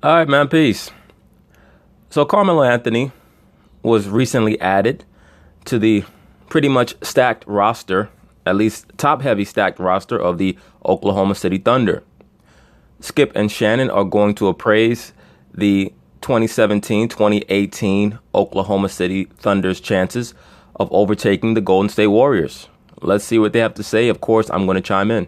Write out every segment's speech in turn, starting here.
All right, man. Peace. So Carmelo Anthony was recently added to the pretty much stacked roster, at least top-heavy stacked roster of the Oklahoma City Thunder. Skip and Shannon are going to appraise the 2017-2018 Oklahoma City Thunder's chances of overtaking the Golden State Warriors. Let's see what they have to say. Of course, I'm going to chime in.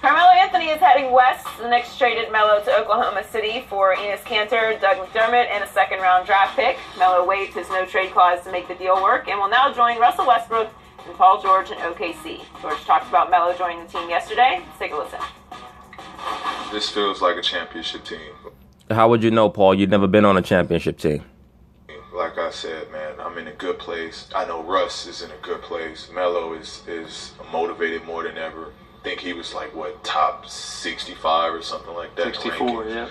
Carmelo Anthony is heading west. The Knicks traded Melo to Oklahoma City for Enes Kanter, Doug McDermott, and a second-round draft pick. Melo waived his no-trade clause to make the deal work and will now join Russell Westbrook and Paul George in OKC. George talked about Melo joining the team yesterday. Let's take a listen. This feels like a championship team. How would you know, Paul? You've never been on a championship team. Like I said, man, I'm in a good place. I know Russ is in a good place. Melo is motivated more than ever. I think he was like, what, top 65 or something like that. 64, yeah.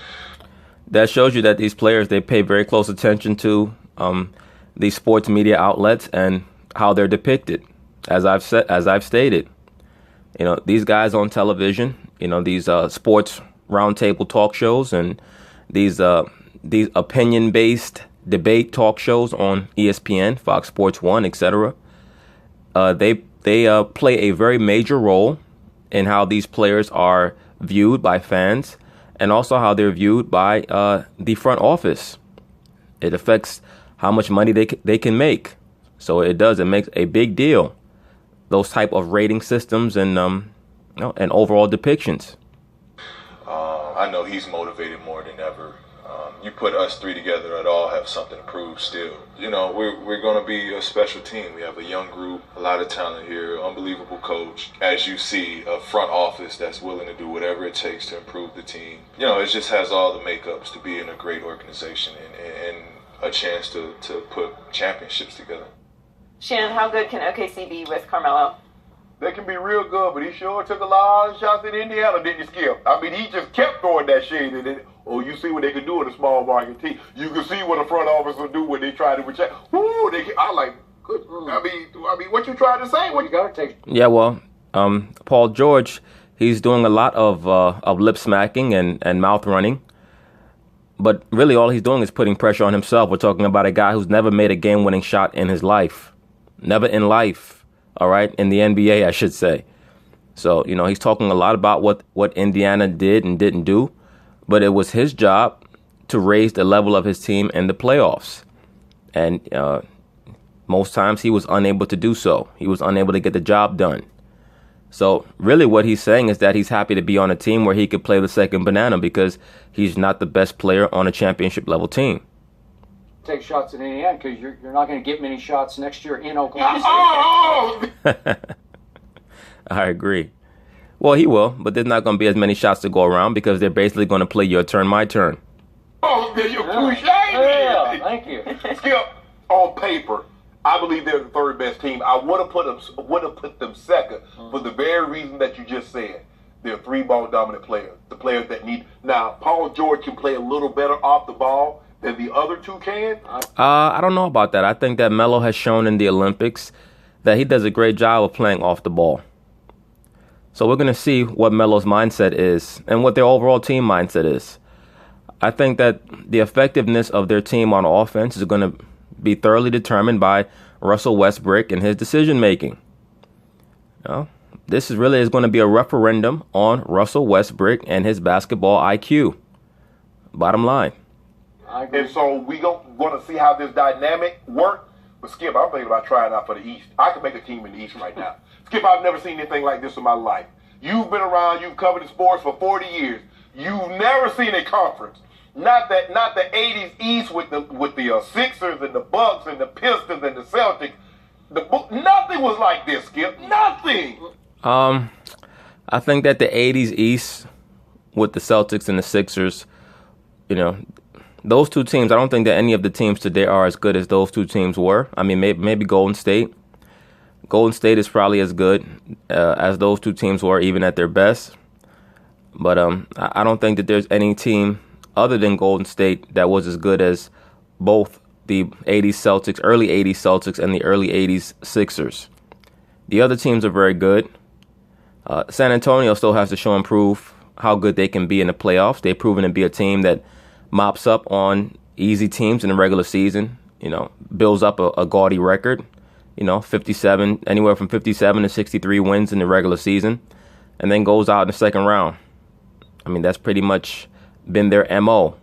That shows you that these players, they pay very close attention to these sports media outlets and how they're depicted. As I've stated, these guys on television, these sports roundtable talk shows and these opinion-based debate talk shows on ESPN, Fox Sports 1, etc. They play a very major role in how these players are viewed by fans and also how they're viewed by the front office. It affects how much money they can make. So it makes a big deal, those type of rating systems and overall depictions. I know he's motivated more than ever. You put us three together at all, have something to prove still. We're going to be a special team. We have a young group, a lot of talent here, unbelievable coach. As you see, a front office that's willing to do whatever it takes to improve the team. It just has all the makeups to be in a great organization and a chance to put championships together. Shannon, how good can OKC be with Carmelo? They can be real good, but he sure took a lot of shots at Indiana, didn't he, Skip? I mean, he just kept throwing that shade in it. Oh, you see what they can do in a small market team. You can see what the front office will do when they try to reject. Ooh, I like, good. I mean, what you trying to say? What you got to take? Yeah, well, Paul George, he's doing a lot of lip smacking and mouth running. But really all he's doing is putting pressure on himself. We're talking about a guy who's never made a game-winning shot in his life. Never in life, all right? In the NBA, I should say. So, he's talking a lot about what Indiana did and didn't do. But it was his job to raise the level of his team in the playoffs. And most times he was unable to do so. He was unable to get the job done. So really what he's saying is that he's happy to be on a team where he could play the second banana because he's not the best player on a championship level team. Take shots at Indiana because you're not going to get many shots next year in Oklahoma City. I agree. Well, he will, but there's not going to be as many shots to go around because they're basically going to play your turn, my turn. Oh, you're pushing. Yeah, thank you. Skip, on paper, I believe they're the third best team. I would have put them second for the very reason that you just said. They're three-ball dominant players, the players that need. Now, Paul George can play a little better off the ball than the other two can. I don't know about that. I think that Melo has shown in the Olympics that he does a great job of playing off the ball. So we're going to see what Melo's mindset is and what their overall team mindset is. I think that the effectiveness of their team on offense is going to be thoroughly determined by Russell Westbrook and his decision-making. This is going to be a referendum on Russell Westbrook and his basketball IQ. Bottom line. And so we going to see how this dynamic works. But Skip, I'm thinking about trying out for the East. I can make a team in the East right now. Skip, I've never seen anything like this in my life. You've been around, you've covered the sports for 40 years. You've never seen a conference. Not the 80s East with the Sixers and the Bucks and the Pistons and the Celtics. Nothing was like this, Skip. Nothing. I think that the 80s East with the Celtics and the Sixers, those two teams, I don't think that any of the teams today are as good as those two teams were. I mean, maybe Golden State. Golden State is probably as good as those two teams were, even at their best. But I don't think that there's any team other than Golden State that was as good as both the 80s Celtics, early 80s Celtics, and the early 80s Sixers. The other teams are very good. San Antonio still has to show and prove how good they can be in the playoffs. They've proven to be a team that mops up on easy teams in the regular season, builds up a gaudy record, 57, anywhere from 57 to 63 wins in the regular season, and then goes out in the second round. I mean, that's pretty much been their MO,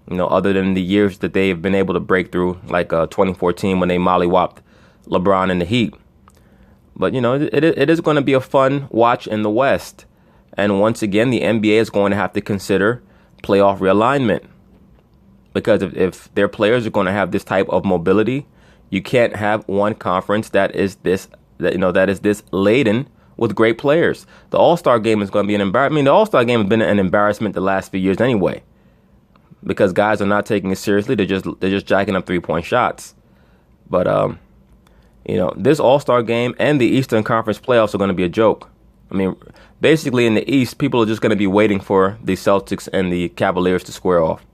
other than the years that they've been able to break through, like 2014 when they mollywopped LeBron in the Heat. But, it is going to be a fun watch in the West. And once again, the NBA is going to have to consider playoff realignment. Because if their players are going to have this type of mobility, you can't have one conference that is this laden with great players. The All-Star game is going to be an embarrassment. I mean, the All-Star game has been an embarrassment the last few years anyway, because guys are not taking it seriously. They're just jacking up 3-point shots. But this All-Star game and the Eastern Conference playoffs are going to be a joke. I mean, basically in the East, people are just going to be waiting for the Celtics and the Cavaliers to square off.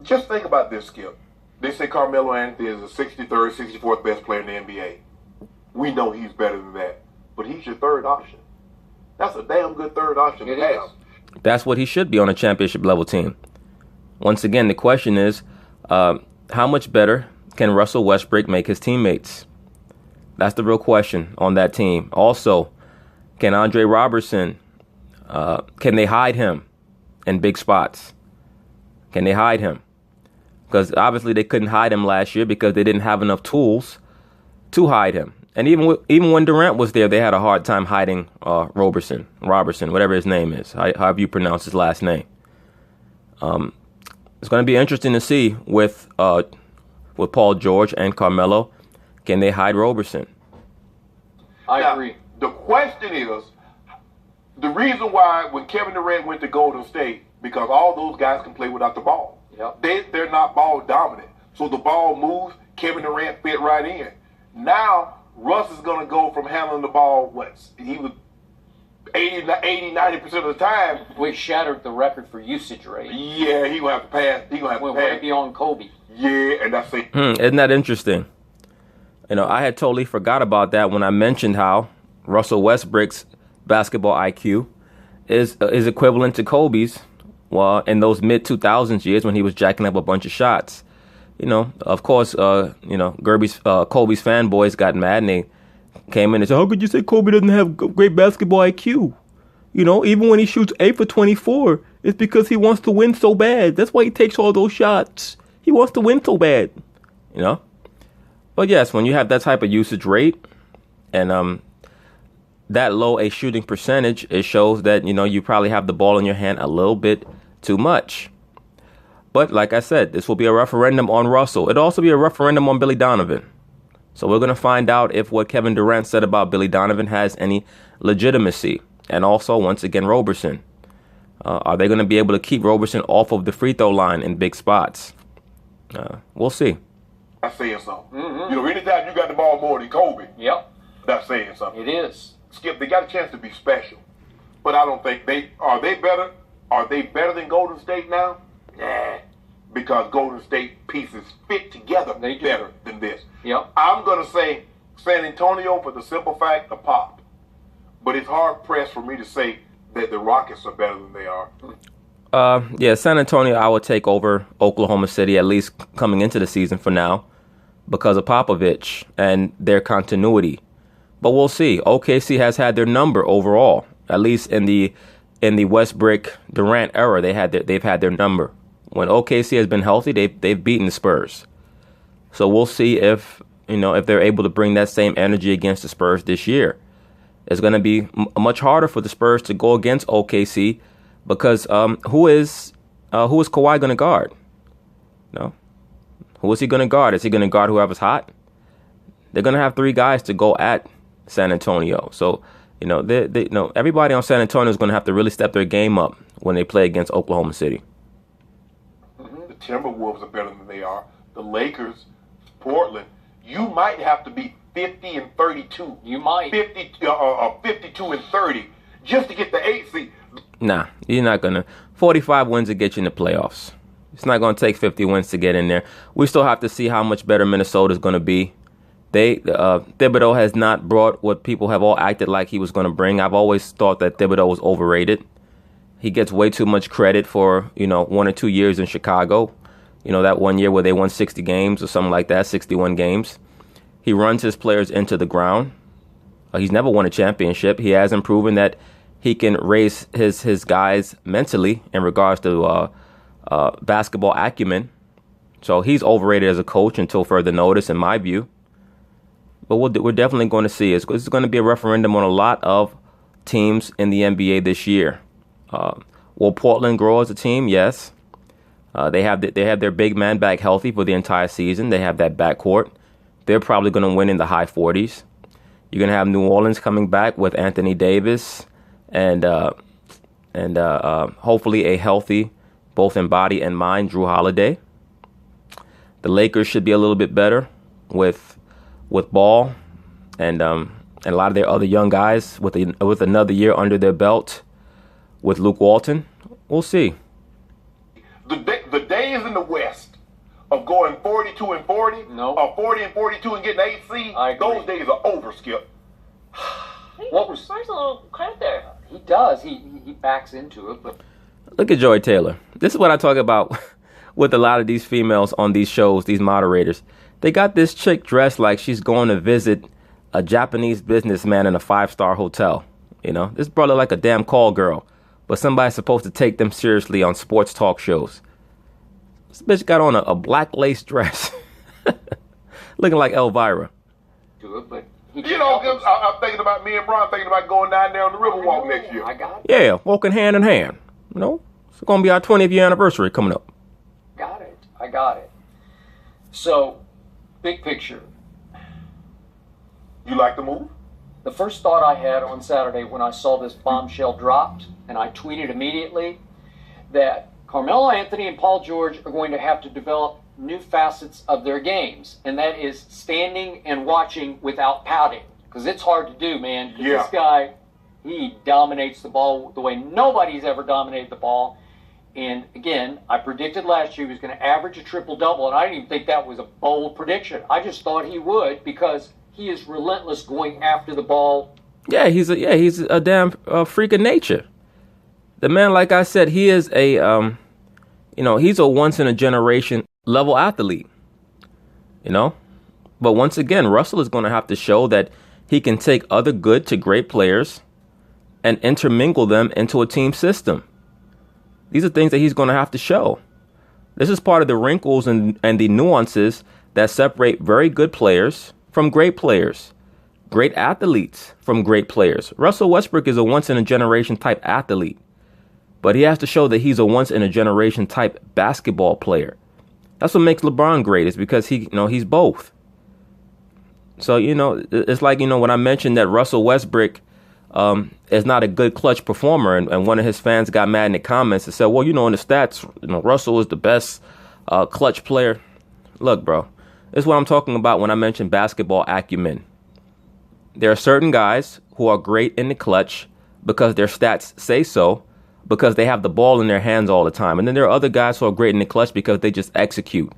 Just think about this, Skip. They say Carmelo Anthony is the 63rd, 64th best player in the NBA. We know he's better than that. But he's your third option. That's a damn good third option to have. That's what he should be on a championship level team. Once again, the question is, how much better can Russell Westbrook make his teammates? That's the real question on that team. Also, can Andre Robertson, can they hide him in big spots? Can they hide him? Because obviously they couldn't hide him last year because they didn't have enough tools to hide him. And even when Durant was there, they had a hard time hiding Robertson, whatever his name is, however you pronounce his last name. It's going to be interesting to see with Paul George and Carmelo. Can they hide Robertson? I agree. The question is, the reason why when Kevin Durant went to Golden State, because all those guys can play without the ball. Yep. They're not ball dominant. So the ball moves, Kevin Durant fit right in. Now, Russ is going to go from handling the ball, he was 80, 90% of the time. We shattered the record for usage rate. Yeah, he going to have to pass. He going to have to pass. Way beyond Kobe. Yeah, and that's it. Isn't that interesting? I had totally forgot about that when I mentioned how Russell Westbrook's basketball IQ is equivalent to Kobe's. Well, in those mid-2000s years when he was jacking up a bunch of shots. Of course, Kobe's fanboys got mad and they came in and said, how could you say Kobe doesn't have great basketball IQ? Even when he shoots 8 for 24, it's because he wants to win so bad. That's why he takes all those shots. He wants to win so bad, But yes, when you have that type of usage rate and that low a shooting percentage, it shows that, you probably have the ball in your hand a little bit too much. But like I said, this will be a referendum on Russell. It'll also be a referendum on Billy Donovan. So we're going to find out if what Kevin Durant said about Billy Donovan has any legitimacy. And also, once again, Robertson. Are they going to be able to keep Robertson off of the free throw line in big spots? We'll see. That's saying something. Mm-hmm. Anytime you got the ball more than Kobe, yep, that's saying something. It is. Skip, they got a chance to be special. But I don't think are they better? Are they better than Golden State now? Nah. Because Golden State pieces fit together better than this. Yep. I'm going to say San Antonio for the simple fact of Pop. But it's hard pressed for me to say that the Rockets are better than they are. Yeah, San Antonio I would take over Oklahoma City, at least coming into the season for now, because of Popovich and their continuity. But we'll see. OKC has had their number overall, at least in the Westbrook Durant era. They've had their number. When OKC has been healthy, they've beaten the Spurs. So we'll see if they're able to bring that same energy against the Spurs this year. It's going to be much harder for the Spurs to go against OKC because who is Kawhi going to guard? Who is he going to guard? Is he going to guard whoever's hot? They're going to have 3 guys to go at San Antonio. So, everybody on San Antonio is going to have to really step their game up when they play against Oklahoma City. The Timberwolves are better than they are. The Lakers, Portland, you might have to be 50 and 32. You might. 52 and 30 just to get the 8th seed. Nah, you're not going to. 45 wins to get you in the playoffs. It's not going to take 50 wins to get in there. We still have to see how much better Minnesota is going to be Thibodeau has not brought what people have all acted like he was going to bring. I've always thought that Thibodeau was overrated. He gets way too much credit for, 1 or 2 years in Chicago. That 1 year where they won 60 games or something like that, 61 games. He runs his players into the ground. He's never won a championship. He hasn't proven that he can raise his guys mentally in regards to basketball acumen. So he's overrated as a coach until further notice, in my view. But we're definitely going to see. It's going to be a referendum on a lot of teams in the NBA this year. Will Portland grow as a team? Yes. They have their big man back healthy for the entire season. They have that backcourt. They're probably going to win in the high 40s. You're going to have New Orleans coming back with Anthony Davis and hopefully a healthy, both in body and mind, Drew Holiday. The Lakers should be a little bit better with Ball and a lot of their other young guys with another year under their belt with Luke Walton. We'll see. The days in the West of going 42-40, or 40-42 and getting 8 seed, those days are over, Skip. What was a little credit there? He does. He backs into it, but look at Joy Taylor. This is what I talk about with a lot of these females on these shows, these moderators. They got this chick dressed like she's going to visit a Japanese businessman in a 5-star hotel. This brother like a damn call girl, but somebody's supposed to take them seriously on sports talk shows. This bitch got on a black lace dress, looking like Elvira. do it, but I'm thinking about me and Brian thinking about going down there on the Riverwalk next year. I got it. Yeah, walking hand in hand. It's going to be our 20th year anniversary coming up. Got it. I got it. So, big picture. You like the move? The first thought I had on Saturday when I saw this bombshell dropped, and I tweeted immediately that Carmelo Anthony and Paul George are going to have to develop new facets of their games, and that is standing and watching without pouting, because it's hard to do, man. Yeah. This guy, he dominates the ball the way nobody's ever dominated the ball. And again, I predicted last year he was going to average a triple-double, and I didn't even think that was a bold prediction. I just thought he would, because he is relentless going after the ball. Yeah, he's a damn freak of nature. The man, like I said, he is he's a once in a generation level athlete. But once again, Russell is going to have to show that he can take other good to great players and intermingle them into a team system. These are things that he's going to have to show. This is part of the wrinkles and the nuances that separate very good players from great players, great athletes from great players. Russell Westbrook is a once in a generation type athlete, but he has to show that he's a once in a generation type basketball player. That's what makes LeBron great, is because he's both. So, it's like, when I mentioned that Russell Westbrook is not a good clutch performer, and one of his fans got mad in the comments and said, well, in the stats, Russell is the best clutch player. Look, bro, this is what I'm talking about when I mention basketball acumen. There are certain guys who are great in the clutch because their stats say so, because they have the ball in their hands all the time. And then there are other guys who are great in the clutch because they just execute.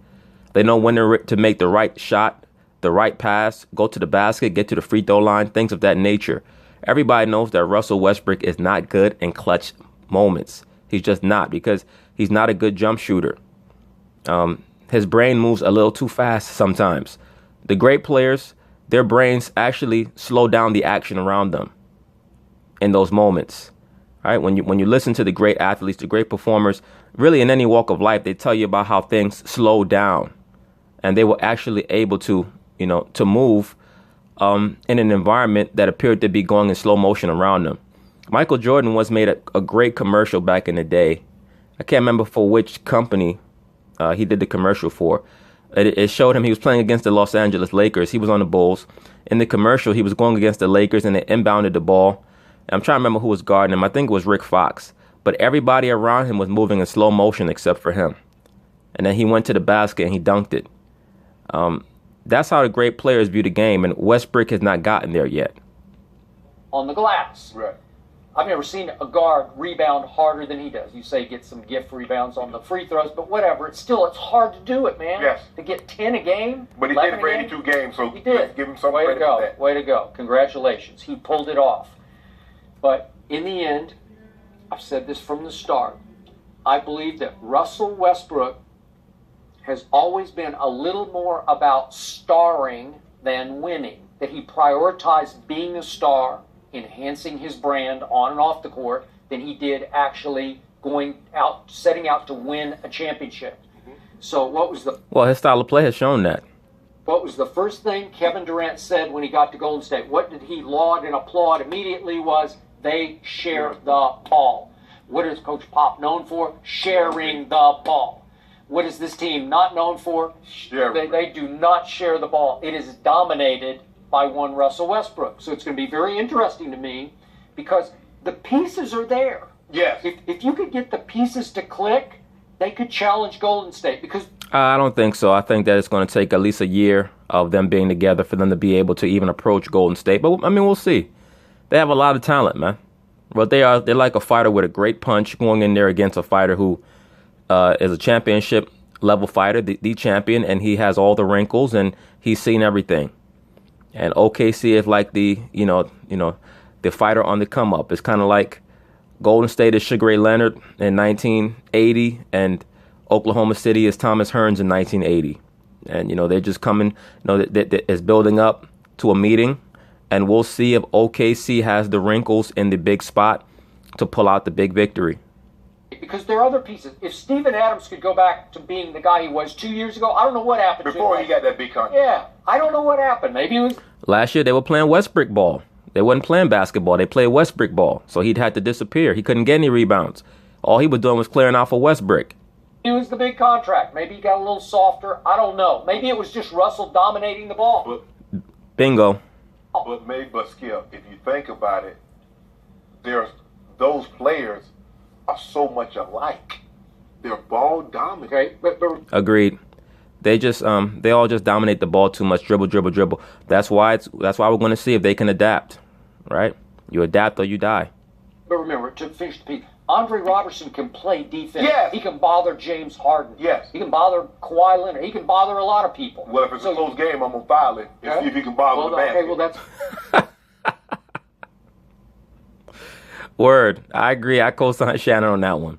They know when to make the right shot, the right pass, go to the basket, get to the free throw line, things of that nature. Everybody knows that Russell Westbrook is not good in clutch moments. He's just not, because he's not a good jump shooter. His brain moves a little too fast sometimes. The great players, their brains actually slow down the action around them in those moments. All right, when you listen to the great athletes, the great performers, really in any walk of life, they tell you about how things slow down, and they were actually able to move in an environment that appeared to be going in slow motion around them. Michael Jordan once made a great commercial back in the day. I can't remember for which company he did the commercial for. It showed him he was playing against the Los Angeles Lakers. He was on the Bulls. In the commercial, he was going against the Lakers, and they inbounded the ball. I'm trying to remember who was guarding him. I think it was Rick Fox. But everybody around him was moving in slow motion except for him. And then he went to the basket and he dunked it. That's how the great players view the game, and Westbrook has not gotten there yet. On the glass. Right. I've never seen a guard rebound harder than he does. You say get some gift rebounds on the free throws, but whatever. It's hard to do it, man. Yes. To get 10 a game. But he did it for 82 games, so he did. Let's give him some Way credit to go. for that. Way to go. Congratulations. He pulled it off. But in the end, I've said this from the start, I believe that Russell Westbrook has always been a little more about starring than winning. That he prioritized being a star, enhancing his brand on and off the court, than he did actually setting out to win a championship. So what was Well, his style of play has shown that. What was the first thing Kevin Durant said when he got to Golden State? What did he laud and applaud immediately was they share the ball. What is Coach Pop known for? Sharing the ball. What is this team not known for? They do not share the ball. It is dominated by one Russell Westbrook. So it's going to be very interesting to me because the pieces are there. Yes. If you could get the pieces to click, they could challenge Golden State because I don't think so. I think that it's going to take at least a year of them being together for them to be able to even approach Golden State. But, I mean, we'll see. They have a lot of talent, man. But they're like a fighter with a great punch going in there against a fighter who is a championship level fighter, the champion, and he has all the wrinkles and he's seen everything. And OKC is like the fighter on the come up. It's kind of like Golden State is Sugar Ray Leonard in 1980 and Oklahoma City is Thomas Hearns in 1980. And, they're just coming, it's building up to a meeting. And we'll see if OKC has the wrinkles in the big spot to pull out the big victory. Because there are other pieces. If Steven Adams could go back to being the guy he was 2 years ago, I don't know what happened before to him. He got that big contract. Yeah, I don't know what happened. Maybe it was... Last year, they were playing Westbrook ball. They wasn't playing basketball. They played Westbrook ball. So he'd had to disappear. He couldn't get any rebounds. All he was doing was clearing out for Westbrook. It was the big contract. Maybe he got a little softer. I don't know. Maybe it was just Russell dominating the ball. Bingo. But Skip, if you think about it, those players are so much alike. They're ball dominant. Okay, but agreed. They all just dominate the ball too much. Dribble. That's why we're going to see if they can adapt. Right? You adapt or you die. But remember, to finish the piece, Andre Robertson can play defense. Yes. He can bother James Harden. Yes. He can bother Kawhi Leonard. He can bother a lot of people. Well, if it's a close game, I'm going to foul it and see if he can bother the basket. Okay, well, that's... Word. I agree. I co-sign Shannon on that one.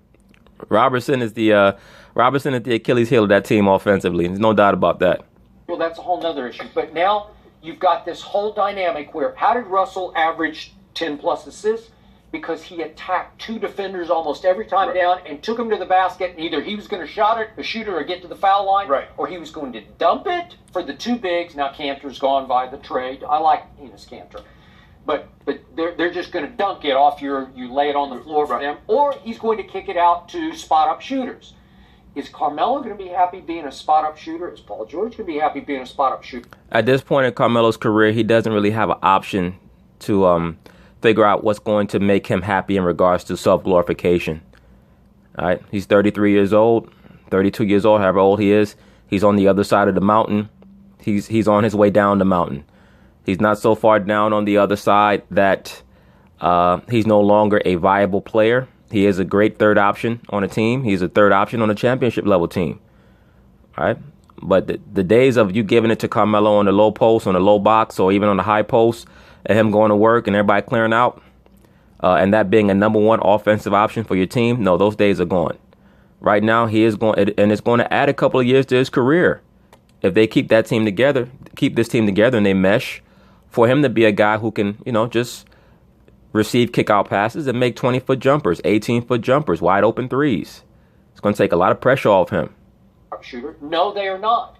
Robertson is the Achilles heel of that team offensively. There's no doubt about that. Well, that's a whole nother issue. But now you've got this whole dynamic where how did Russell average 10-plus assists? Because he attacked two defenders almost every time down and took them to the basket. And either he was going to shoot it or get to the foul line, or he was going to dump it for the two bigs. Now Cantor's gone by the trade. I like Enes Kanter. But they're just going to dunk it off you lay it on the floor for them. Or he's going to kick it out to spot-up shooters. Is Carmelo going to be happy being a spot-up shooter? Is Paul George going to be happy being a spot-up shooter? At this point in Carmelo's career, he doesn't really have an option to figure out what's going to make him happy in regards to self-glorification. All right, he's 33 years old, 32 years old, however old he is. He's on the other side of the mountain. He's on his way down the mountain. He's not so far down on the other side that he's no longer a viable player. He is a great third option on a team. He's a third option on a championship level team. All right, but the days of you giving it to Carmelo on the low post, on the low box, or even on the high post, and him going to work and everybody clearing out, and that being a number one offensive option for your team, no, those days are gone. Right now, he is going, and it's going to add a couple of years to his career. If they keep this team together, and they mesh, for him to be a guy who can, just receive kick-out passes and make 20-foot jumpers, 18-foot jumpers, wide open threes. It's going to take a lot of pressure off him. Shooter? No, they are not.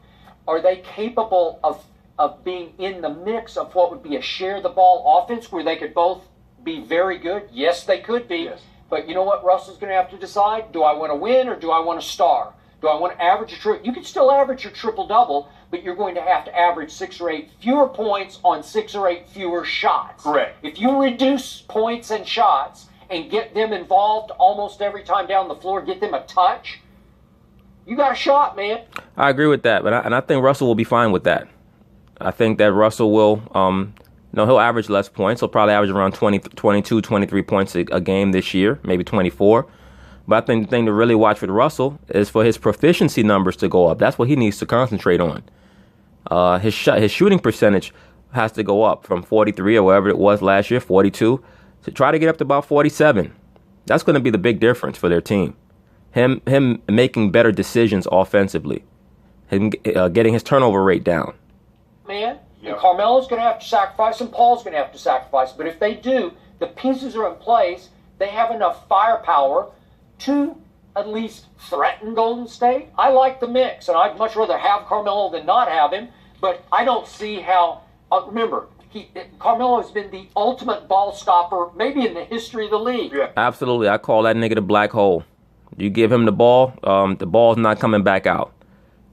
Are they capable of being in the mix of what would be a share the ball offense where they could both be very good? Yes, they could be. Yes. But you know what Russell's going to have to decide? Do I want to win or do I want to star? Do I want to average a triple? You can still average your triple-double, but you're going to have to average 6 or 8 fewer points on 6 or 8 fewer shots. Correct. If you reduce points and shots and get them involved almost every time down the floor, get them a touch, you got a shot, man. I agree with that, and I think Russell will be fine with that. I think that Russell will No, he'll average less points. He'll probably average around 20, 22, 23 points a game this year, maybe 24. But I think the thing to really watch with Russell is for his proficiency numbers to go up. That's what he needs to concentrate on. His shooting percentage has to go up from 43 or whatever it was last year, 42, to try to get up to about 47. That's going to be the big difference for their team. Him making better decisions offensively. Him getting his turnover rate down. Man, and Carmelo's going to have to sacrifice and Paul's going to have to sacrifice. But if they do, the pieces are in place. They have enough firepower to at least threaten Golden State. I like the mix, and I'd much rather have Carmelo than not have him. But I don't see how. Remember, Carmelo has been the ultimate ball stopper, maybe in the history of the league. Yeah. Absolutely, I call that nigga the black hole. You give him the ball's not coming back out.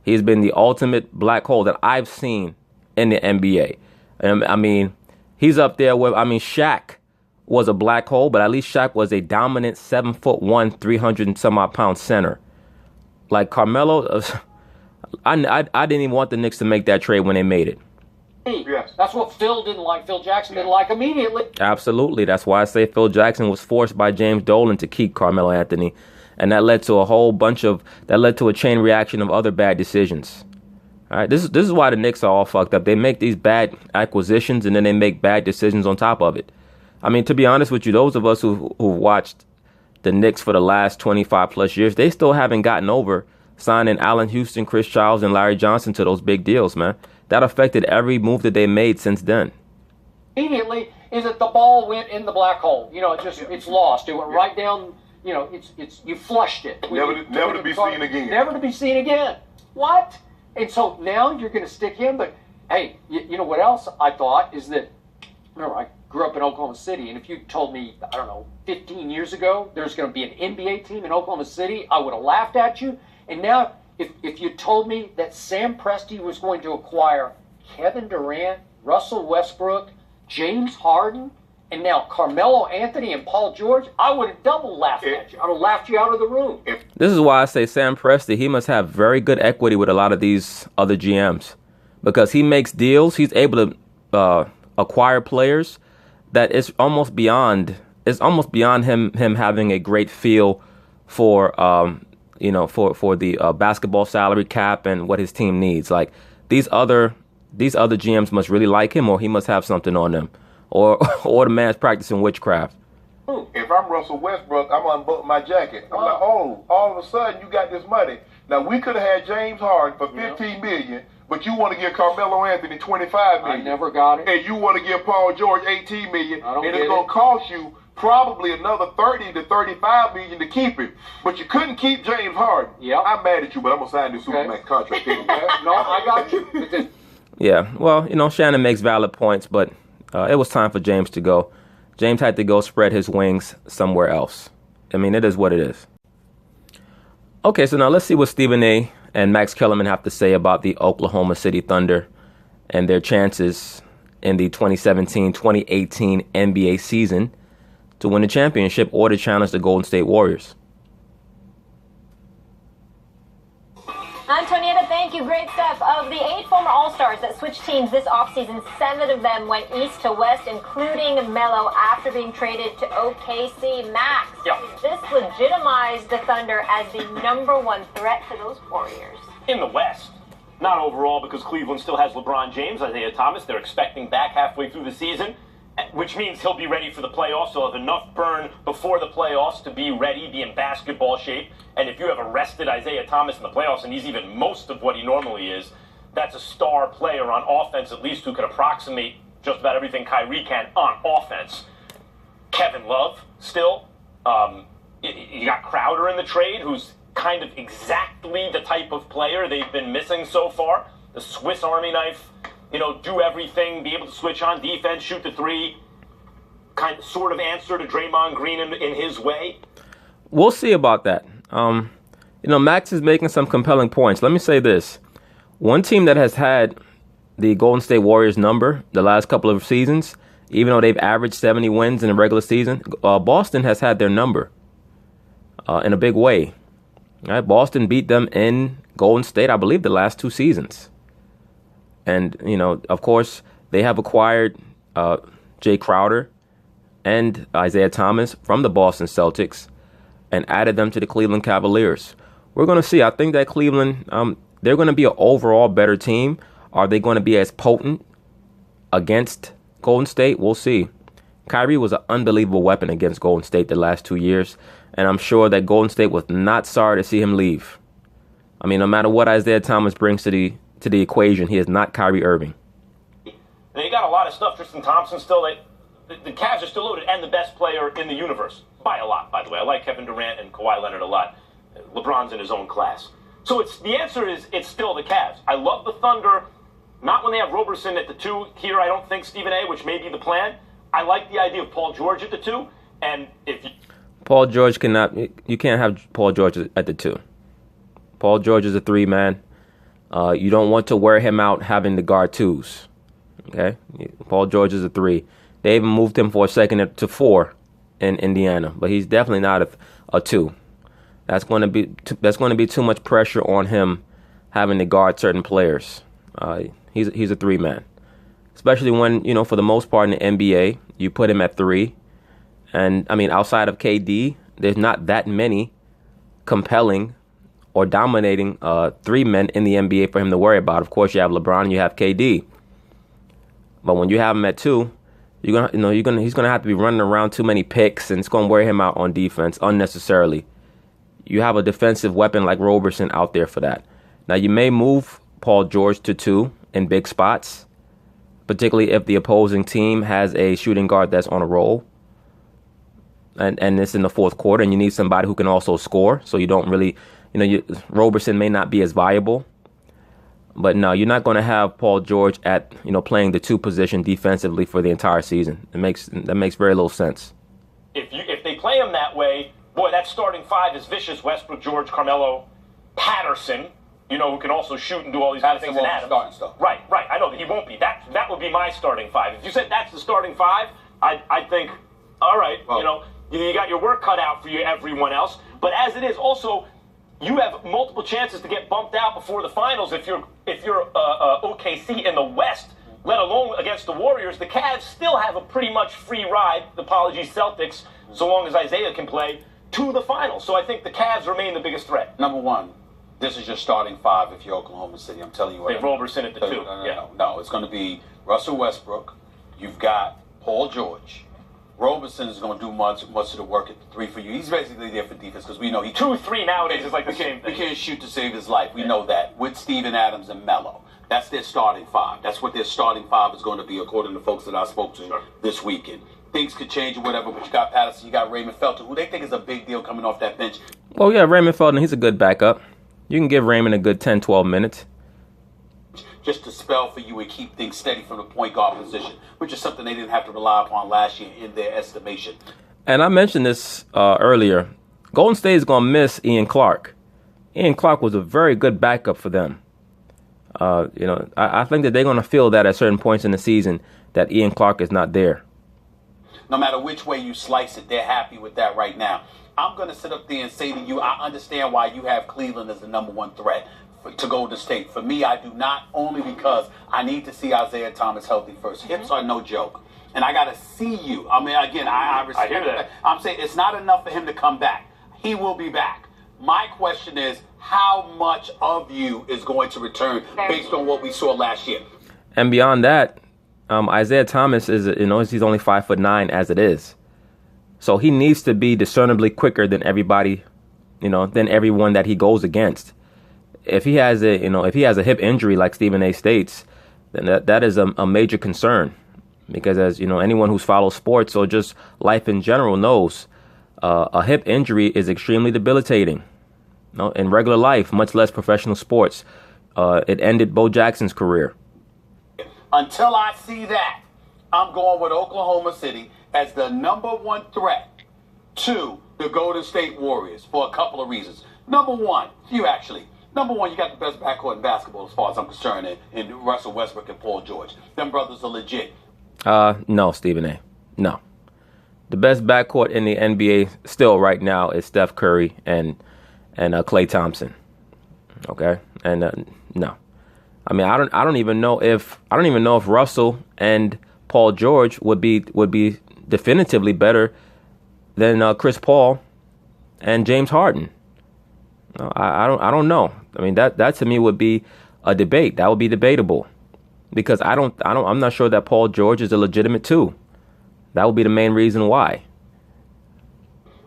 He's been the ultimate black hole that I've seen in the NBA. I mean, he's up there with. I mean, Shaq was a black hole, but at least Shaq was a dominant 7'1", 300 and some odd pound center. Like Carmelo, I didn't even want the Knicks to make that trade when they made it. Yes. That's what Phil didn't like. Phil Jackson didn't like immediately. Absolutely. That's why I say Phil Jackson was forced by James Dolan to keep Carmelo Anthony. And that led to a chain reaction of other bad decisions. All right. This is why the Knicks are all fucked up. They make these bad acquisitions and then they make bad decisions on top of it. I mean, to be honest with you, those of us who've watched the Knicks for the last 25 plus years, they still haven't gotten over signing Allen Houston, Chris Childs, and Larry Johnson to those big deals, man. That affected every move that they made since then. Immediately is that the ball went in the black hole. You know, it's lost. It went right down. You know, you flushed it. Never to be seen again. Never to be seen again. What? And so now you're going to stick him. But hey, you know what else I thought is that. Remember, I grew up in Oklahoma City, and if you told me, I don't know, 15 years ago there's going to be an NBA team in Oklahoma City, I would have laughed at you. And now, if you told me that Sam Presti was going to acquire Kevin Durant, Russell Westbrook, James Harden, and now Carmelo Anthony and Paul George, I would have double laughed at you. I would have laughed you out of the room. This is why I say Sam Presti, he must have very good equity with a lot of these other GMs. Because he makes deals, he's able to acquire players that it's almost beyond him having a great feel for for the basketball salary cap and what his team needs. Like these other GMs must really like him, or he must have something on them, or the man's practicing witchcraft. If I'm Russell Westbrook, I'm unbuttoning my jacket. I'm like, oh, all of a sudden you got this money. Now we could have had James Harden for $15 million, but you want to give Carmelo Anthony $25 million. I never got it. And you want to give Paul George $18 million, and it's going to cost you probably another $30 to $35 million to keep him. But you couldn't keep James Harden. Yep. I'm mad at you, but I'm going to sign this Supermax contract anyway. No, I got you. Yeah, well, Shannon makes valid points, but it was time for James to go. James had to go spread his wings somewhere else. I mean, it is what it is. Okay, so now let's see what Stephen A. and Max Kellerman have to say about the Oklahoma City Thunder and their chances in the 2017-2018 NBA season to win the championship or to challenge the Golden State Warriors. Antonietta, thank you. Great stuff. Of the 8 former All-Stars that switched teams this offseason, 7 of them went east to west, including Melo, after being traded to OKC. Max, this legitimized the Thunder as the #1 threat to those Warriors. In the West. Not overall, because Cleveland still has LeBron James, Isaiah Thomas. They're expecting back halfway through the season, which means he'll be ready for the playoffs. He'll have enough burn before the playoffs to be ready, be in basketball shape. And if you have arrested Isaiah Thomas in the playoffs, and he's even most of what he normally is, that's a star player on offense, at least, who can approximate just about everything Kyrie can on offense. Kevin Love, still. You got Crowder in the trade, who's kind of exactly the type of player they've been missing so far. The Swiss Army knife. Do everything, be able to switch on defense, shoot the three, sort of answer to Draymond Green in his way. We'll see about that. Max is making some compelling points. Let me say this. One team that has had the Golden State Warriors number the last couple of seasons, even though they've averaged 70 wins in the regular season, Boston has had their number in a big way. All right, Boston beat them in Golden State, I believe, the last 2 seasons. And, of course, they have acquired Jay Crowder and Isaiah Thomas from the Boston Celtics and added them to the Cleveland Cavaliers. We're going to see. I think that Cleveland, they're going to be an overall better team. Are they going to be as potent against Golden State? We'll see. Kyrie was an unbelievable weapon against Golden State the last 2 years, and I'm sure that Golden State was not sorry to see him leave. I mean, no matter what Isaiah Thomas brings to the equation, he is not Kyrie Irving. They got a lot of stuff. Tristan Thompson still. The Cavs are still loaded and the best player in the universe by a lot. By the way, I like Kevin Durant and Kawhi Leonard a lot. LeBron's in his own class. So the answer is it's still the Cavs. I love the Thunder. Not when they have Roberson at the 2. Here, I don't think Stephen A., which may be the plan. I like the idea of Paul George at the 2. And if Paul George you can't have Paul George at the 2. Paul George is a 3-man. You don't want to wear him out having the guard 2s. Okay? Paul George is a 3. They even moved him for a second to 4 in Indiana, but he's definitely not a 2. That's going to be too much pressure on him having to guard certain players. He's a 3-man, especially when, for the most part in the NBA, you put him at 3. And I mean, outside of KD, there's not that many compelling or dominating 3 men in the NBA for him to worry about. Of course, you have LeBron and you have KD, but when you have him at 2, he's gonna have to be running around too many picks, and it's gonna wear him out on defense unnecessarily. You have a defensive weapon like Roberson out there for that. Now, you may move Paul George to 2 in big spots, particularly if the opposing team has a shooting guard that's on a roll, and it's in the fourth quarter, and you need somebody who can also score. So you don't really, Roberson may not be as viable. But no, you're not going to have Paul George at playing the 2 position defensively for the entire season. That makes very little sense. If they play him that way, boy, that starting 5 is vicious. Westbrook, George, Carmelo, Patterson, who can also shoot and do all these other things. And Adams. Right. I know that he won't be. That would be my starting 5. If you said that's the starting 5, I'd think, all right, well, you got your work cut out for you, everyone else. But as it is, also, you have multiple chances to get bumped out before the finals if you're OKC in the West, let alone against the Warriors. The Cavs still have a pretty much free ride, apologies Celtics, so long as Isaiah can play, to the finals. So I think the Cavs remain the biggest threat. Number 1, this is your starting 5 if you're Oklahoma City. I'm telling you what. They Roberson at the 2. No. It's going to be Russell Westbrook. You've got Paul George. Roberson is going to do much of the work at the 3 for you. He's basically there for defense because we know he 2-3 nowadays is like the same thing. He can't shoot to save his life. We know that. With Steven Adams and Melo, that's their starting 5. That's what their starting 5 is going to be, according to folks that I spoke to this weekend. Things could change or whatever, but you got Patterson, you got Raymond Felton, who they think is a big deal coming off that bench. Well, yeah, Raymond Felton, he's a good backup. You can give Raymond a good 10, 12 minutes. Just to spell for you and keep things steady from the point guard position, which is something they didn't have to rely upon last year in their estimation. And I mentioned this earlier. Golden State is going to miss Ian Clark. Ian Clark was a very good backup for them. I think that they're going to feel that at certain points in the season that Ian Clark is not there. No matter which way you slice it, they're happy with that right now. I'm going to sit up there and say to you, I understand why you have Cleveland as the number 1 threat to Golden State. For me, I do not, only because I need to see Isaiah Thomas healthy first. Hips are no joke. And I got to see you. I mean, again, I respect that. I'm saying it's not enough for him to come back. He will be back. My question is, how much of you is going to return based on what we saw last year? And beyond that, Isaiah Thomas is, he's only 5'9" as it is. So he needs to be discernibly quicker than everybody, than everyone that he goes against. If he has a hip injury like Stephen A. states, then that is a major concern, because as anyone who's followed sports or just life in general knows, a hip injury is extremely debilitating. In regular life, much less professional sports. It ended Bo Jackson's career. Until I see that, I'm going with Oklahoma City as the number 1 threat to the Golden State Warriors for a couple of reasons. Number 1, you got the best backcourt in basketball as far as I'm concerned in Russell Westbrook and Paul George. Them brothers are legit. No, Stephen A. No. The best backcourt in the NBA still right now is Steph Curry and Klay Thompson. Okay? And no. I mean, I don't even know if Russell and Paul George would be definitively better than Chris Paul and James Harden. I don't know. I mean, that to me would be a debate. That would be debatable, because I'm not sure that Paul George is a legitimate two. That would be the main reason why.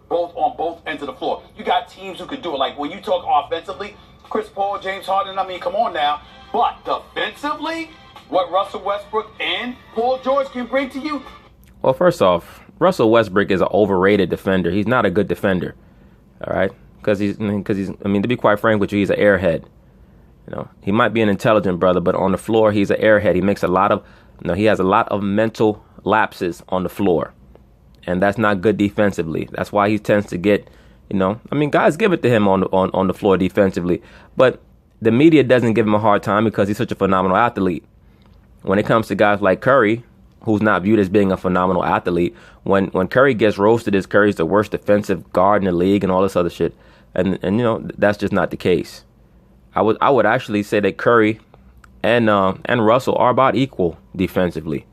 Both on both ends of the floor. You got teams who can do it. Like when you talk offensively, Chris Paul, James Harden, I mean, come on now. But defensively, what Russell Westbrook and Paul George can bring to you? Well, first off, Russell Westbrook is an overrated defender. He's not a good defender. All right? Because he's, I mean, to be quite frank with you, he's an airhead. You know, he might be an intelligent brother, but on the floor, he's an airhead. He makes he has a lot of mental lapses on the floor. And that's not good defensively. That's why he tends to get, I mean, guys give it to him on the floor defensively. But the media doesn't give him a hard time because he's such a phenomenal athlete. When it comes to guys like Curry, who's not viewed as being a phenomenal athlete, when Curry gets roasted as Curry's the worst defensive guard in the league and all this other shit, and that's just not the case. I would actually say that Curry and Russell are about equal defensively.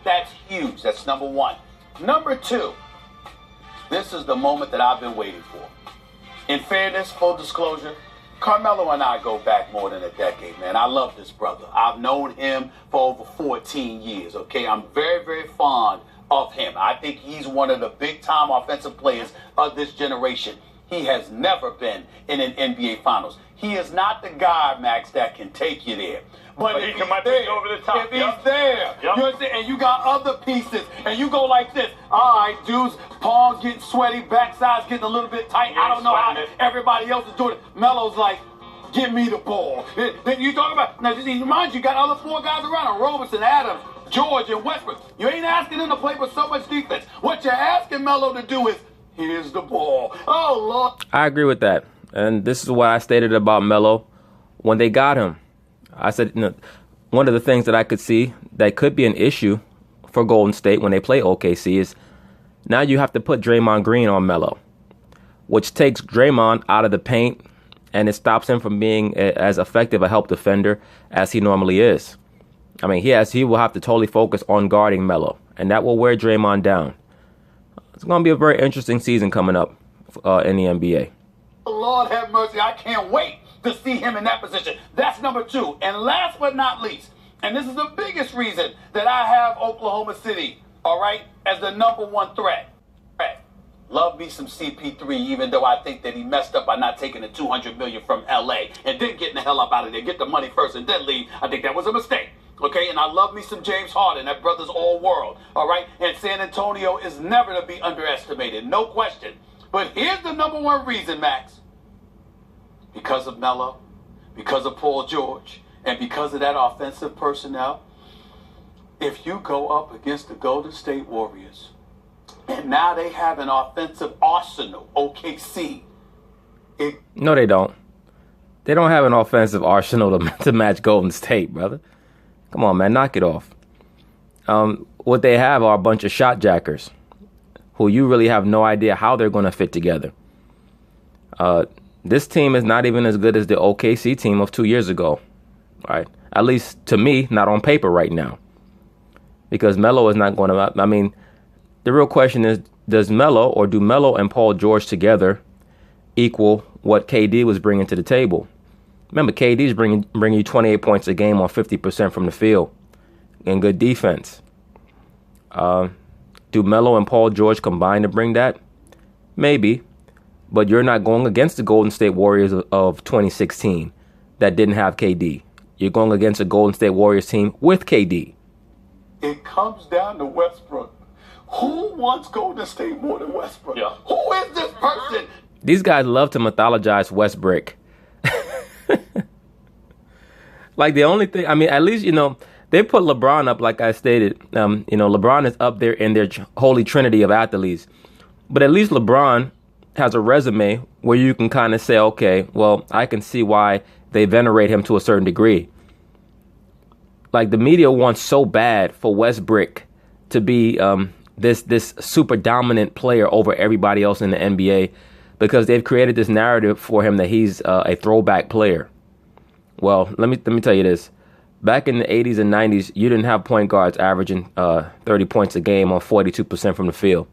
That's huge. That's number one. Number two, this is the moment that I've been waiting for. In fairness, full disclosure, Carmelo and I go back more than a decade, man. I love this brother. I've known him for over 14 years, okay? I'm very, very fond of him. I think he's one of the big-time offensive players of this generation. He has never been in an NBA Finals. He is not the guy, Max, that can take you there. But if he's there, over the top. if he's there, you understand, and you got other pieces, and you go like this. All right, dudes, palms getting sweaty, backside's getting a little bit tight. I don't know how everybody else is doing it. Melo's like, give me the ball. Then you talk about, now just remind you, you got other four guys around him, Robinson, Adams, George, and Westbrook. You ain't asking him to play with so much defense. What you're asking Melo to do is, here's the ball. Oh, Lord. I agree with that. And this is what I stated about Melo when they got him. I said, one of the things that I could see that could be an issue for Golden State when they play OKC is now you have to put Draymond Green on Melo, which takes Draymond out of the paint and it stops him from being as effective a help defender as he normally is. I mean, he will have to totally focus on guarding Melo, and that will wear Draymond down. It's going to be a very interesting season coming up in the NBA. Lord have mercy, I can't wait to see him in that position. That's number two. And last but not least, and this is the biggest reason that I have Oklahoma City, all right, as the number one threat. Love me some CP3, even though I think that he messed up by not taking the $200 million from LA and then getting the hell up out of there, get the money first and then leave. I think that was a mistake. Okay, and I love me some James Harden. That brother's all world. All right, and San Antonio is never to be underestimated, no question. But here's the number one reason, Max. Because of Melo, because of Paul George, and because of that offensive personnel, if you go up against the Golden State Warriors, and now they have an offensive arsenal, OKC. No, they don't. They don't have an offensive arsenal to match Golden State, brother. Come on, man, knock it off. What they have are a bunch of shot jackers who you really have no idea how they're going to fit together. This team is not even as good as the OKC team of 2 years ago, right? At least to me, not on paper right now. Because Melo is not going to, I mean, the real question is, do Melo and Paul George together equal what KD was bringing to the table? Remember, KD's bringing you 28 points a game on 50% from the field and good defense. Do Melo and Paul George combine to bring that? Maybe. But you're not going against the Golden State Warriors of 2016 that didn't have KD. You're going against a Golden State Warriors team with KD. It comes down to Westbrook. Who wants Golden State more than Westbrook? Yeah. Who is this person? These guys love to mythologize Westbrook. Like the only thing, I mean, at least, they put LeBron up, like I stated. LeBron is up there in their holy trinity of athletes. But at least LeBron has a resume where you can kind of say, okay, well, I can see why they venerate him to a certain degree. Like the media wants so bad for Westbrook to be this super dominant player over everybody else in the NBA because they've created this narrative for him that he's a throwback player. Well, let me tell you this. Back in the 80s and 90s, you didn't have point guards averaging 30 points a game on 42% from the field.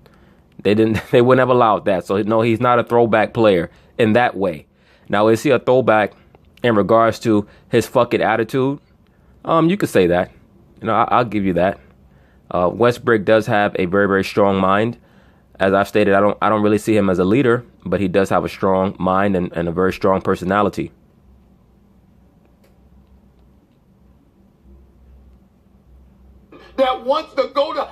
They wouldn't have allowed that. So, no, he's not a throwback player in that way. Now, is he a throwback in regards to his fucking attitude? You could say that. I'll give you that. Westbrook does have a very, very strong mind. As I've stated, I don't really see him as a leader, but he does have a strong mind and a very strong personality. That wants to go to.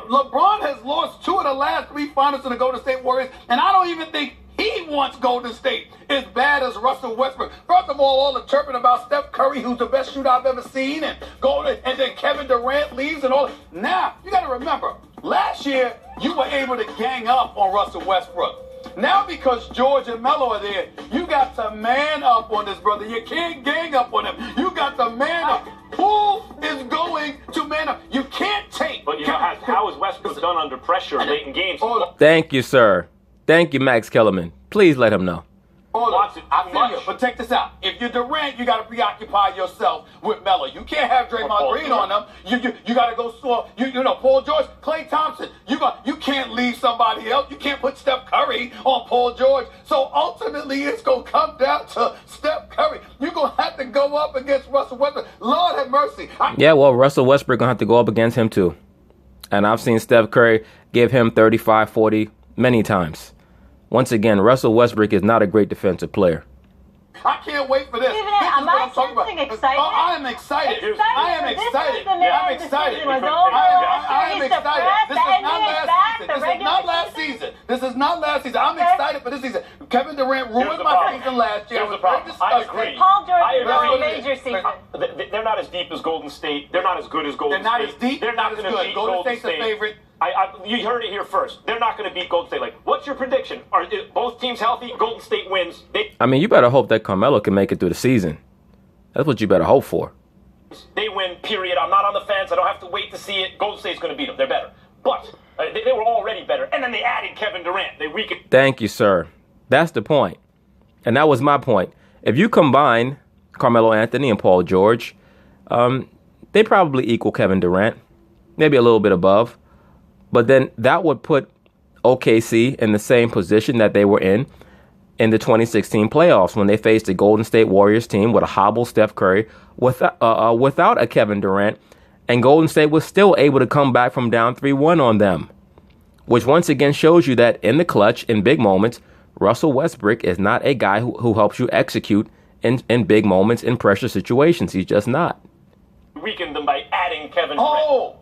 LeBron has lost 2 of the last 3 finals to the Golden State Warriors, and I don't even think he wants Golden State as bad as Russell Westbrook. First of all the chirping about Steph Curry, who's the best shooter I've ever seen, and then Kevin Durant leaves and all. Now you got to remember, last year you were able to gang up on Russell Westbrook. Now because George and Melo are there, you got to man up on this brother. You can't gang up on him. You got to man up. Who is going to man up? You can't take. But how is Westbrook done under pressure late in games? Thank you, sir. Thank you, Max Kellerman. Please let him know. I feel you, but check this out. If you're Durant, you got to preoccupy yourself with Melo. You can't have Draymond Green on them. You got to go score. Paul George, Klay Thompson. You can't leave somebody else. You can't put Steph Curry on Paul George. So ultimately, it's gonna come down to Steph Curry. You're gonna have to go up against Russell Westbrook. Lord have mercy. Yeah, well, Russell Westbrook gonna have to go up against him too. And I've seen Steph Curry give him 35, 40 many times. Once again, Russell Westbrook is not a great defensive player. I can't wait for this. Am I sensing excitement? Oh, I am excited. I am excited. I'm excited. I am excited. This is not last season. This is not last season. I'm excited for this season. Kevin Durant ruined my season last year. I agree. Paul George ruined a major season. They're not as deep as Golden State. They're not as good as Golden State. They're not as deep. They're not going to beat Golden State's a favorite. You heard it here first. They're not going to beat Golden State. Like, what's your prediction? Are both teams healthy? Golden State wins. You better hope that Carmelo can make it through the season. That's what you better hope for. They win, period. I'm not on the fence. I don't have to wait to see it. Golden State's going to beat them. They're better. But they were already better. And then they added Kevin Durant. They weakened. Thank you, sir. That's the point. And that was my point. If you combine Carmelo Anthony and Paul George, they probably equal Kevin Durant. Maybe a little bit above. But then that would put OKC in the same position that they were in the 2016 playoffs when they faced the Golden State Warriors team with a hobbled Steph Curry without a Kevin Durant, and Golden State was still able to come back from down 3-1 on them, which once again shows you that in the clutch, in big moments, Russell Westbrook is not a guy who helps you execute in big moments in pressure situations. He's just not. Weakened them by adding Kevin Durant.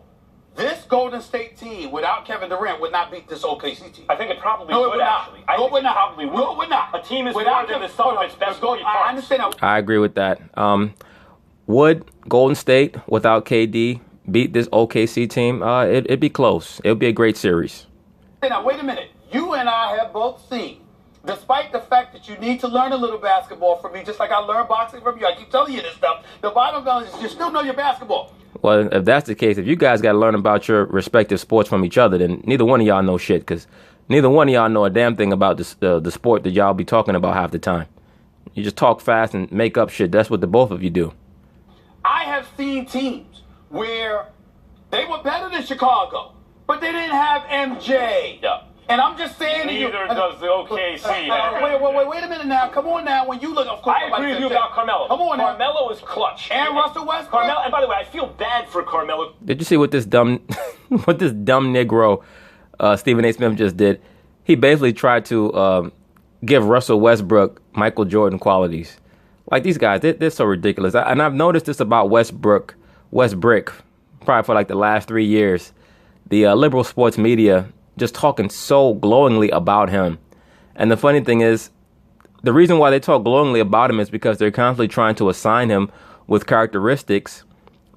This Golden State team without Kevin Durant would not beat this OKC team. I think it probably would. Actually. No, it would not. Probably would. No, it would not. A team is more than the sum of its best three parts. I understand that. I agree with that. Would Golden State without KD beat this OKC team? It'd be close. It would be a great series. Now, wait a minute. You and I have both seen, despite the fact that you need to learn a little basketball from me, just like I learned boxing from you. I keep telling you this stuff. The bottom line is you still know your basketball. Well, if that's the case, if you guys got to learn about your respective sports from each other, then neither one of y'all know shit, because neither one of y'all know a damn thing about the sport that y'all be talking about half the time. You just talk fast and make up shit. That's what the both of you do. I have seen teams where they were better than Chicago, but they didn't have MJ. Yeah. And I'm just saying to you. Neither does the OKC. Wait a minute now. Come on now. When you look, of course, I agree with you about Carmelo. Come on now. Carmelo is clutch. And Russell Westbrook. Carmelo, and by the way, I feel bad for Carmelo. Did you see what this dumb Negro Stephen A. Smith just did? He basically tried to give Russell Westbrook Michael Jordan qualities. Like, these guys, they're so ridiculous. And I've noticed this about Westbrook, probably for like the last 3 years. The liberal sports media just talking so glowingly about him. And the funny thing is, the reason why they talk glowingly about him is because they're constantly trying to assign him with characteristics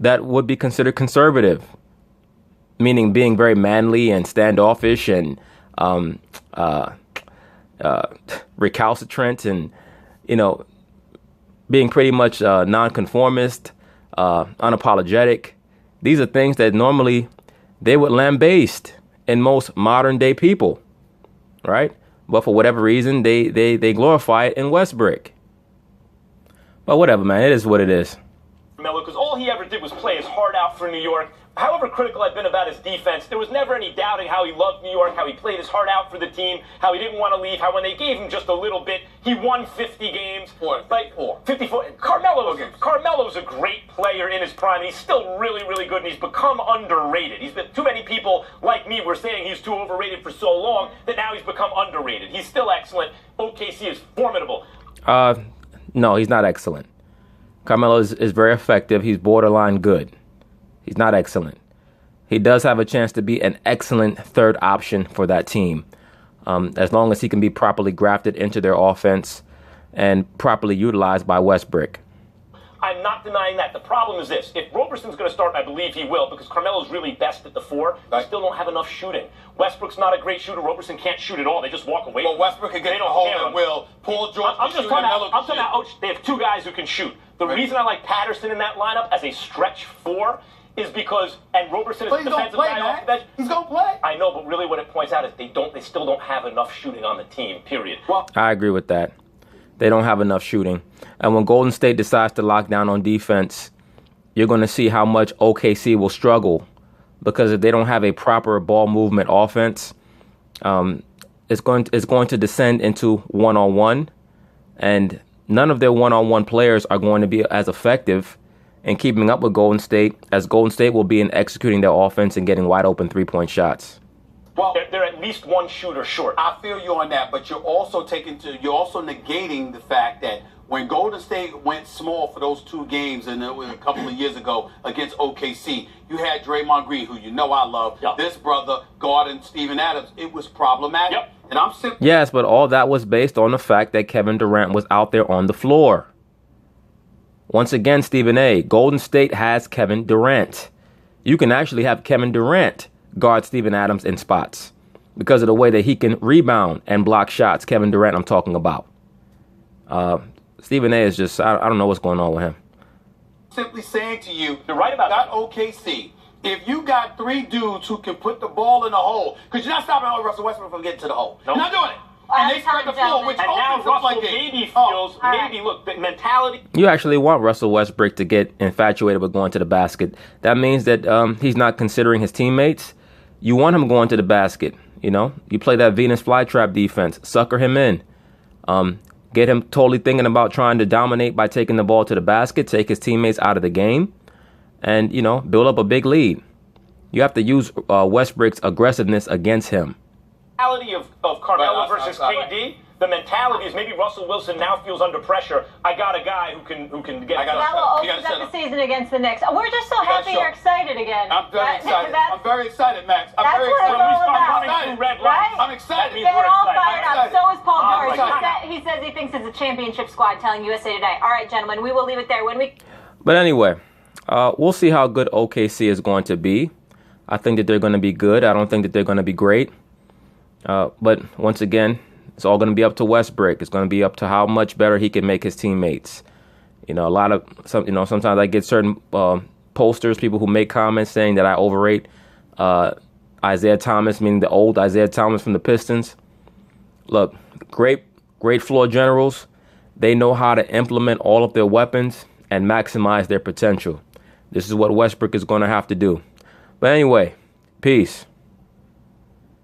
that would be considered conservative, meaning being very manly and standoffish and recalcitrant and, being pretty much nonconformist, unapologetic. These are things that normally they would lambaste in most modern day people, right? But for whatever reason, they glorify it in Westbrook. But whatever, man, it is what it is. Because all all he ever did was play his heart out for New York. However critical I've been about his defense, there was never any doubting how he loved New York, how he played his heart out for the team, how he didn't want to leave, how when they gave him just a little bit, he won 50 games. 54. Carmelo's a great player in his prime. He's still really, really good, and he's become underrated. Too many people like me were saying he's too overrated for so long that now he's become underrated. He's still excellent. OKC is formidable. No, he's not excellent. Carmelo is very effective. He's borderline good. He's not excellent. He does have a chance to be an excellent third option for that team, as long as he can be properly grafted into their offense and properly utilized by Westbrook. I'm not denying that. The problem is this. If Roberson's going to start, and I believe he will, because Carmelo's really best at the 4, they still don't have enough shooting. Westbrook's not a great shooter. Roberson can't shoot at all. They just walk away. Well, Westbrook can get in the hole and will. Paul George I'm just talking about, they have 2 guys who can shoot. The reason I like Patterson in that lineup as a stretch 4 is because, and Roberson is a defensive guy off the bench. He's going to play. I know, but really what it points out is they still don't have enough shooting on the team, period. Well, I agree with that. They don't have enough shooting. And when Golden State decides to lock down on defense, you're going to see how much OKC will struggle, because if they don't have a proper ball movement offense, it's going to descend into one-on-one, and none of their one-on-one players are going to be as effective in keeping up with Golden State as Golden State will be in executing their offense and getting wide open three-point shots. Well, they're at least one shooter short. I feel you on that, but you're also negating the fact that when Golden State went small for those 2 games, and it was a couple of years ago against OKC, you had Draymond Green, who I love, this brother, guarding Steven Adams. It was problematic. Yep. And I'm simply... Yes, but all that was based on the fact that Kevin Durant was out there on the floor. Once again, Stephen A., Golden State has Kevin Durant. You can actually have Kevin Durant guard Steven Adams in spots because of the way that he can rebound and block shots. Kevin Durant I'm talking about. Stephen A. is just, I don't know what's going on with him. Simply saying to you, you're right about that. OKC, if you got 3 dudes who can put the ball in the hole, because you're not stopping Russell Westbrook from getting to the hole. Nope. You're not doing it. And they spread the floor, which opens up like maybe feels, look, the mentality. You actually want Russell Westbrook to get infatuated with going to the basket. That means that he's not considering his teammates. You want him going to the basket. You play that Venus flytrap defense, sucker him in. Get him totally thinking about trying to dominate by taking the ball to the basket, take his teammates out of the game, and, build up a big lead. You have to use Westbrook's aggressiveness against him. Mentality of Carmelo versus KD, the mentality is maybe Russell Wilson now feels under pressure. I got a guy who can get. Carmelo opens up the season against the Knicks. We're just so happy you're excited again. I'm very excited. I'm very excited, Max. I'm that's very what excited. it's all about, right? I'm excited. Get all fired up. So is Paul George. excited. He says he thinks it's a championship squad, telling USA Today. All right, gentlemen, we will leave it there. But anyway, we'll see how good OKC is going to be. I think that they're going to be good. I don't think that they're going to be great. But once again, it's all going to be up to Westbrook. It's going to be up to how much better he can make his teammates. Sometimes I get certain posters, people who make comments saying that I overrate Isaiah Thomas, meaning the old Isaiah Thomas from the Pistons. Look, great floor generals. They know how to implement all of their weapons and maximize their potential. This is what Westbrook is going to have to do. But anyway, peace.